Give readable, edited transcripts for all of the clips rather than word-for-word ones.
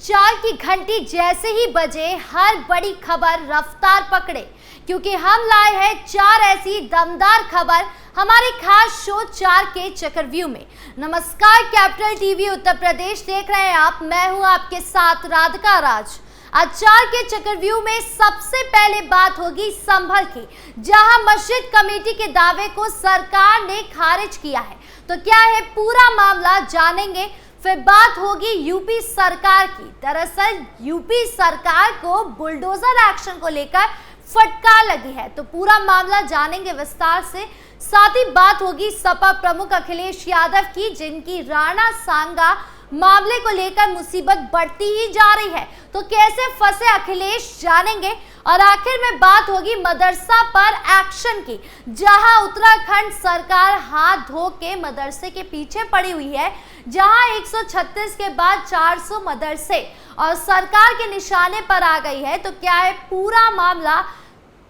चार की घंटी जैसे ही बजे हर बड़ी खबर रफ्तार पकड़े, क्योंकि हम लाए हैं चार ऐसी दमदार खबर हमारे खास शो चार के चक्रव्यूह में। नमस्कार, कैपिटल टीवी उत्तर प्रदेश देख रहे हैं आप। मैं हूं आपके साथ राधिका राज। आज चार के चक्रव्यूह में सबसे पहले बात होगी संभल की, जहां मस्जिद कमेटी के दावे को सरकार ने खारिज किया है। तो क्या है पूरा मामला, जानेंगे। फिर बात होगी यूपी सरकार की। दरअसल यूपी सरकार को बुलडोजर एक्शन को लेकर फटकार लगी है, तो पूरा मामला जानेंगे विस्तार से। साथ ही बात होगी सपा प्रमुख अखिलेश यादव की, जिनकी राणा सांगा मामले को लेकर मुसीबत बढ़ती ही जा रही है। तो कैसे फंसे अखिलेश, जानेंगे। और आखिर में बात होगी मदरसा पर एक्शन की, जहां उत्तराखंड सरकार हाथ धो के मदरसे के पीछे पड़ी हुई है, जहां 136 के बाद 400 मदरसे और सरकार के निशाने पर आ गई है। तो क्या है पूरा मामला,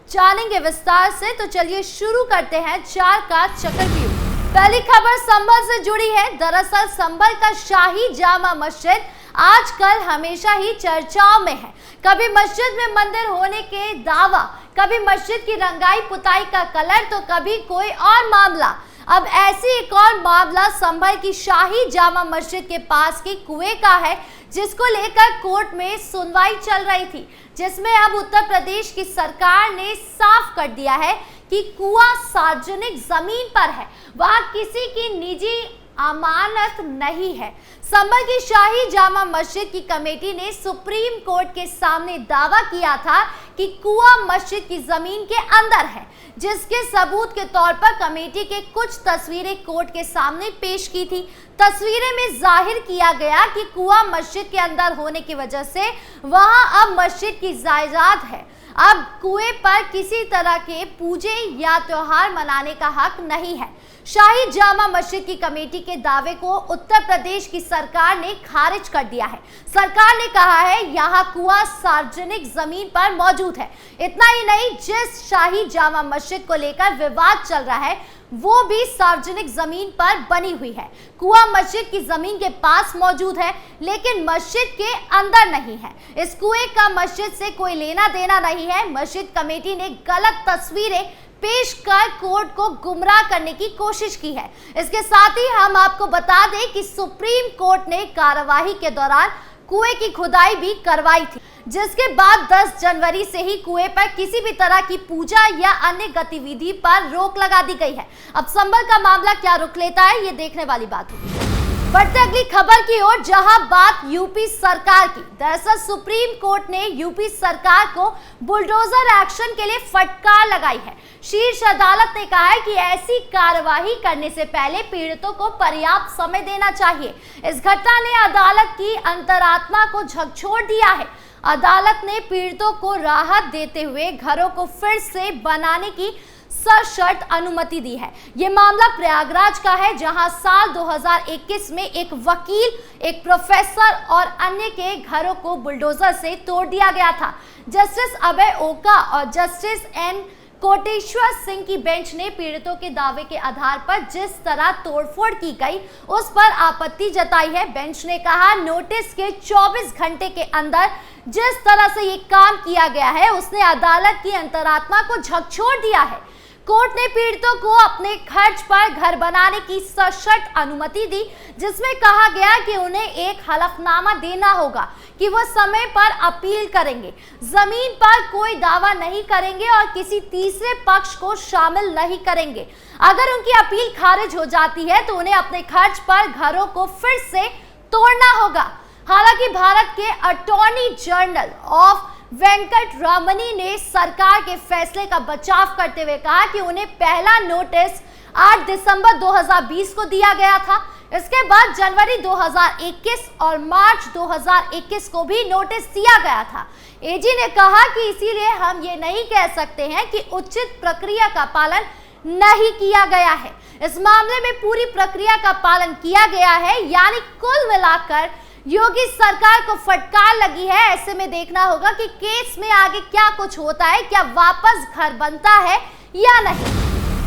जानेंगे विस्तार से। तो चलिए शुरू करते हैं चार का चक्रव्यूह। पहली खबर संभल से जुड़ी है। दरअसल संभल का शाही जामा मस्जिद आजकल हमेशा ही चर्चाओं में है। कभी मस्जिद में मंदिर होने के दावा, कभी मस्जिद की रंगाई पुताई का कलर, तो कभी कोई और मामला। अब ऐसी एक और मामला संभल की शाही जामा मस्जिद के पास के कुएं का है, जिसको लेकर कोर्ट में सुनवाई चल रही थी, जिसमें अब उत्तर प्रदेश की सरकार ने साफ कर दिया है कि कुआं सार्वजनिक जमीन पर है, वहां किसी की निजी अमानत नहीं है। संभल की शाही जामा मस्जिद की कमेटी ने सुप्रीम कोर्ट के सामने दावा किया था कि कुआं मस्जिद की जमीन के अंदर है, जिसके सबूत के तौर पर कमेटी के कुछ तस्वीरें कोर्ट के सामने पेश की थी। तस्वीरें में जाहिर किया गया कि कुआं मस्जिद के अंदर होने की वजह से वहां अब मस्जिद की जायदाद है। अब कुएं पर किसी तरह के पूजे या त्योहार मनाने का हक नहीं है। शाही जामा मस्जिद की कमेटी के दावे को उत्तर प्रदेश की सरकार ने खारिज कर दिया है। सरकार ने कहा है यहाँ कुआं सार्वजनिक जमीन पर मौजूद है। इतना ही नहीं, जिस शाही जामा मस्जिद को लेकर विवाद चल रहा है वो भी सार्वजनिक जमीन पर बनी हुई है। कुआं मस्जिद की जमीन के पास मौजूद है, लेकिन मस्जिद के अंदर नहीं है। इस कुएं का मस्जिद से कोई लेना देना नहीं है। मस्जिद कमेटी ने गलत तस्वीरें पेश कर कोर्ट को गुमराह करने की कोशिश की है। इसके साथ ही हम आपको बता दें कि सुप्रीम कोर्ट ने कार्यवाही के दौरान कुएं की खुदाई भी करवाई थी, जिसके बाद 10 जनवरी से ही कुएं पर किसी भी तरह की पूजा या अन्य गतिविधि पर रोक लगा दी गई है। अब संभल का मामला क्या रुख लेता है, ये देखने वाली बात होगी। बढ़ते अगली खबर की ओर, जहां बात यूपी सरकार की। दरअसल सुप्रीम कोर्ट ने यूपी सरकार को बुलडोजर एक्शन के लिए फटकार लगाई है। शीर्ष अदालत ने कहा है कि ऐसी कार्यवाही करने से पहले पीड़ितों को पर्याप्त समय देना चाहिए। इस घटना ने अदालत की अंतरात्मा को झकझोर दिया है। अदालत ने पीड़ितों को राहत देते हुए घरों को फिर से बनाने की सशर्त अनुमति दी है। ये मामला प्रयागराज का है, जहां साल 2021 में एक वकील, एक प्रोफेसर और अन्य के घरों को बुलडोजर से तोड़ दिया गया था। जस्टिस अभय ओका और जस्टिस एन कोटेश्वर सिंह की बेंच ने पीड़ितों के दावे के आधार पर जिस तरह तोड़फोड़ की गई उस पर आपत्ति जताई है। बेंच ने कहा, नोटिस के 24 घंटे के अंदर जिस तरह से ये काम किया गया है, उसने अदालत की अंतरात्मा को झकझोर दिया है। कोर्ट ने पीड़ितों को अपने खर्च पर घर बनाने की सशर्त अनुमति दी, जिसमें कहा गया कि उन्हें एक हलफनामा देना होगा कि वो समय पर अपील करेंगे, जमीन पर कोई दावा नहीं करेंगे और किसी तीसरे पक्ष को शामिल नहीं करेंगे। अगर उनकी अपील खारिज हो जाती है तो उन्हें अपने खर्च पर घरों को फिर से तोड़ना होगा। हालांकि भारत के अटॉर्नी जनरल ऑफ वेंकट रमनी ने सरकार के फैसले का बचाव करते हुए कहा कि उन्हें पहला नोटिस 8 दिसंबर 2020 को दिया गया था। इसके बाद जनवरी 2021 और मार्च 2021 को भी नोटिस दिया गया था। एजी ने कहा कि इसीलिए हम ये नहीं कह सकते हैं कि उचित प्रक्रिया का पालन नहीं किया गया है। इस मामले में पूरी प्रक्रिया का पालन किया गया है, यानी कुल मिलाकर योगी सरकार को फटकार लगी है। ऐसे में देखना होगा कि केस में आगे क्या कुछ होता है, क्या वापस घर बनता है या नहीं।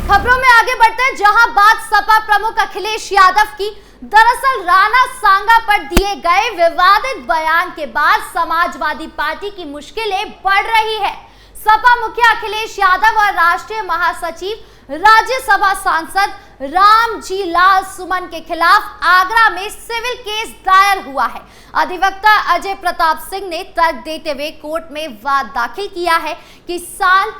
खबरों में आगे बढ़ते हैं, जहां बात सपा प्रमुख अखिलेश यादव की। दरअसल राणा सांगा पर दिए गए विवादित बयान के बाद समाजवादी पार्टी की मुश्किलें बढ़ रही है। सपा मुखिया अखिलेश यादव और राष्ट्रीय महासचिव राज्यसभा सांसद रामजी लाल सुमन के खिलाफ आगरा में सिविल केस दायर हुआ है। अधिवक्ता अजय प्रताप सिंह ने तर्क देते हुए कोर्ट में वाद दाखिल किया है कि साल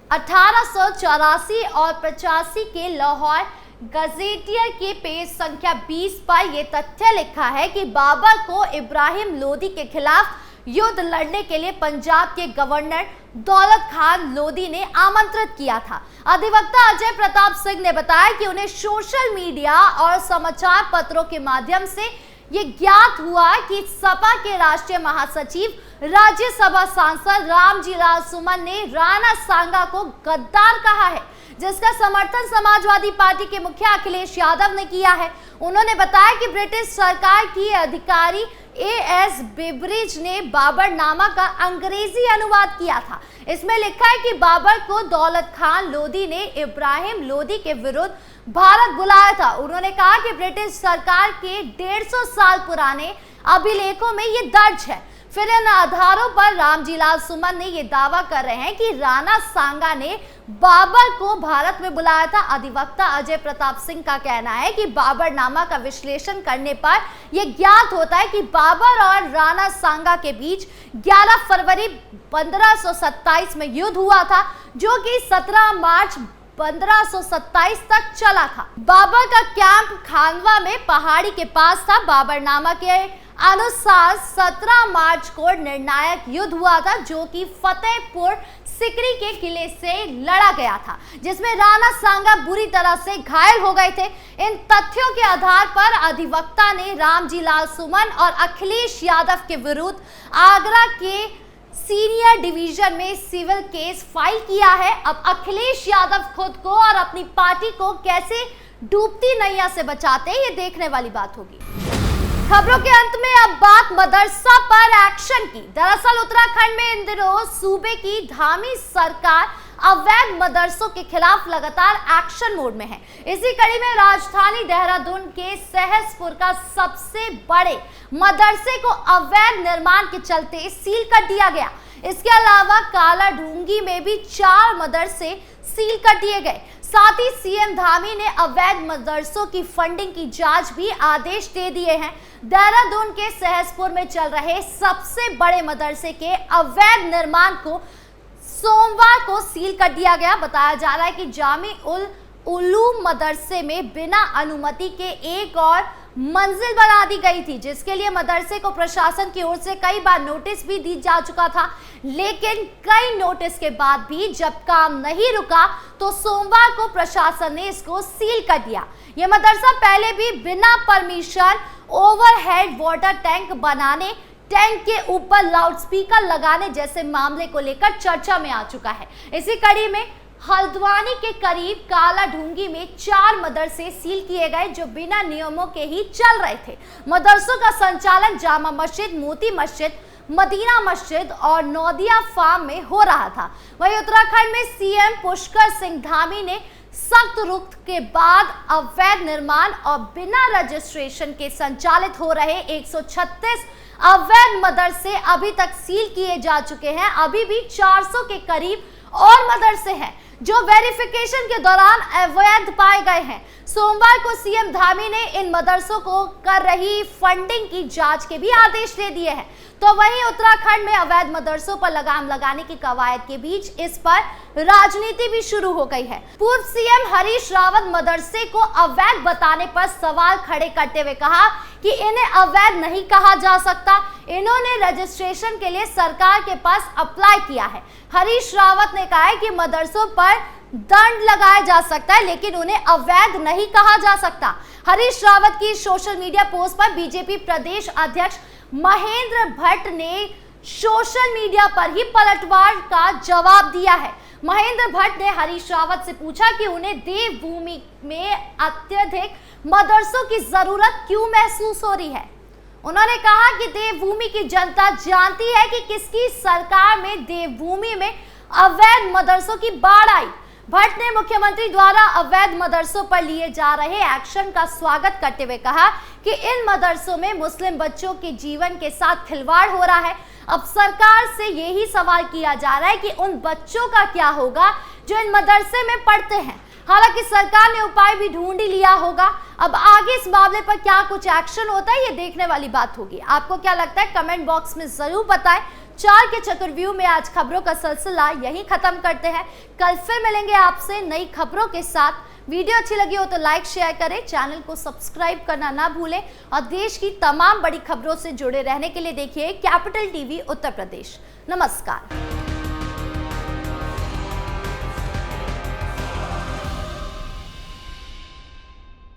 1884 और 85 के लाहौर गजेटियर के पेज संख्या 20 पर यह तथ्य लिखा है कि बाबर को इब्राहिम लोदी के खिलाफ युद्ध लड़ने के लिए पंजाब के गवर्नर दौलत खान लोदी ने आमंत्रित किया था। अधिवक्ता अजय प्रताप सिंह ने बताया कि उन्हें सोशल मीडिया और समाचार पत्रों के माध्यम से ये ज्ञात हुआ कि सपा के राष्ट्रीय महासचिव राज्यसभा सांसद रामजी लाल सुमन ने राणा सांगा को गद्दार कहा है, जिसका समर्थन समाजवादी पार्टी के मुखिया अखिलेश यादव ने किया है। उन्होंने बताया कि ब्रिटिश सरकार की अधिकारी एएस बेब्रिज ने बाबरनामा का अंग्रेजी अनुवाद किया था। इसमें लिखा है कि बाबर को दौलत खान लोदी ने इब्राहिम लोदी के विरुद्ध भारत बुलाया था। उन्होंने कहा कि ब्रिटिश सरकार के 150 साल पुराने अभिलेखों में ये दर्ज है। फिर इन आधारों पर रामजी लाल सुमन ने ये दावा कर रहे हैं कि राणा सांगा ने बाबर को भारत में बुलाया था। अधिवक्ता अजय प्रताप सिंह का कहना है कि बाबरनामा का विश्लेषण करने पर यह ज्ञात होता है कि बाबर और राणा सांगा के बीच 11 फरवरी 1527 में युद्ध हुआ था, जो कि 17 मार्च 1527 तक चला था। बाबर का कैंप खानवा में पहाड़ी के पास था। बाबरनामा के अनुसार 17 मार्च को निर्णायक युद्ध हुआ था, जो कि फतेहपुर सिकरी के किले से लड़ा गया था, जिसमें राणा सांगा बुरी तरह से घायल हो गए थे। इन तथ्यों के आधार पर अधिवक्ता ने रामजी लाल सुमन और अखिलेश यादव के विरुद्ध आगरा के सीनियर डिवीजन में सिविल केस फाइल किया है। अब अखिलेश यादव खुद को और अपनी पार्टी को कैसे डूबती नैया से बचाते हैं, ये देखने वाली बात होगी। खबरों के अंत में अब बात मदरसा पर एक्शन की। दरअसल उत्तराखंड में इन दिनों सूबे की धामी सरकार अवैध मदरसों के खिलाफ लगातार एक्शन मोड में है। इसी कड़ी में राजधानी देहरादून के सहसपुर का सबसे बड़े मदरसे को अवैध निर्माण के चलते सील कर दिया गया। इसके अलावा काला ढूंगी में भी 4 मदरसे सील कर दिए गए। साथ ही सीएम धामी ने अवैध मदरसों की फंडिंग की जांच भी आदेश दे दिए हैं। देहरादून के सहसपुर में चल रहे सबसे बड़े मदरसे के अवैध निर्माण को सोमवार को सील कर दिया गया। बताया जा रहा है कि जामी उल उलूम मदरसे में बिना अनुमति के एक और मंजिल बना दी गई थी, जिसके लिए मदरसे को प्रशासन की ओर से कई बार नोटिस भी दी जा चुका था। लेकिन कई नोटिस के बाद भी जब काम नहीं रुका तो सोमवार को प्रशासन ने इसको सील कर दिया। यह मदरसा पहले भी बिना परमिशन ओवरहेड वाटर टैंक बनाने, टैंक के ऊपर लाउडस्पीकर लगाने जैसे मामले को लेकर चर्चा में आ चुका है। इसी कड़ी में हल्द्वानी के करीब काला ढूंगी में 4 मदरसे सील किए गए, जो बिना नियमों के ही चल रहे थे। मदरसों का संचालन जामा मस्जिद, मोती मस्जिद, मदीना मस्जिद और नौदिया फार्म में हो रहा था। वहीं उत्तराखंड में सीएम पुष्कर सिंह धामी ने सख्त रुख के बाद अवैध निर्माण और बिना रजिस्ट्रेशन के संचालित हो रहे 136 अवैध मदरसे अभी तक सील किए जा चुके हैं। अभी भी 400 के करीब और मदरसे हैं जो वेरिफिकेशन के दौरान अवैध पाए गए हैं। सोमवार को सीएम धामी ने इन मदरसों को कर रही फंडिंग की जांच के भी आदेश दे दिए हैं। तो वहीं उत्तराखंड में अवैध मदरसों पर लगाम लगाने की कवायद के बीच इस पर राजनीति भी शुरू हो गई है। पूर्व सीएम हरीश रावत मदरसे को अवैध बताने पर सवाल खड़े करते हुए कहा कि इन्हें अवैध नहीं कहा जा सकता, इन्होंने रजिस्ट्रेशन के लिए सरकार के पास अप्लाई किया है। हरीश रावत ने कहा है कि मदरसों पर दंड लगाया जा सकता है, लेकिन उन्हें अवैध नहीं कहा जा सकता। हरीश रावत की सोशल मीडिया पोस्ट पर बीजेपी प्रदेश अध्यक्ष महेंद्र भट्ट ने सोशल मीडिया पर ही पलटवार का जवाब दिया है। महेंद्र भट्ट ने हरीश रावत से पूछा कि उन्हें देवभूमि में अत्यधिक मदरसों की जरूरत क्यों महसूस हो रही है। उन्होंने कहा कि देवभूमि की जनता जानती है कि किसकी सरकार में देवभूमि में अवैध मदरसों की बाढ़ आई। भट्ट ने मुख्यमंत्री द्वारा अवैध मदरसों पर लिए जा रहे एक्शन का स्वागत करते हुए कहा कि इन मदरसों में मुस्लिम बच्चों के जीवन के साथ खिलवाड़ हो रहा है। अब सरकार से यही सवाल किया जा रहा है कि उन बच्चों का क्या होगा जो इन मदरसे में पढ़ते हैं। हालांकि सरकार ने उपाय भी ढूंढ ही लिया होगा। अब आगे इस मामले पर क्या कुछ एक्शन होता है ये देखने वाली बात होगी। आपको क्या लगता है कमेंट बॉक्स में जरूर बताएं। 4 के चक्रव्यूह में आज खबरों का सिलसिला यहीं खत्म करते हैं। कल फिर मिलेंगे आपसे नई खबरों के साथ। वीडियो अच्छी लगी हो तो लाइक शेयर करें, चैनल को सब्सक्राइब करना ना भूलें और देश की तमाम बड़ी खबरों से जुड़े रहने के लिए देखिए कैपिटल टीवी उत्तर प्रदेश। नमस्कार।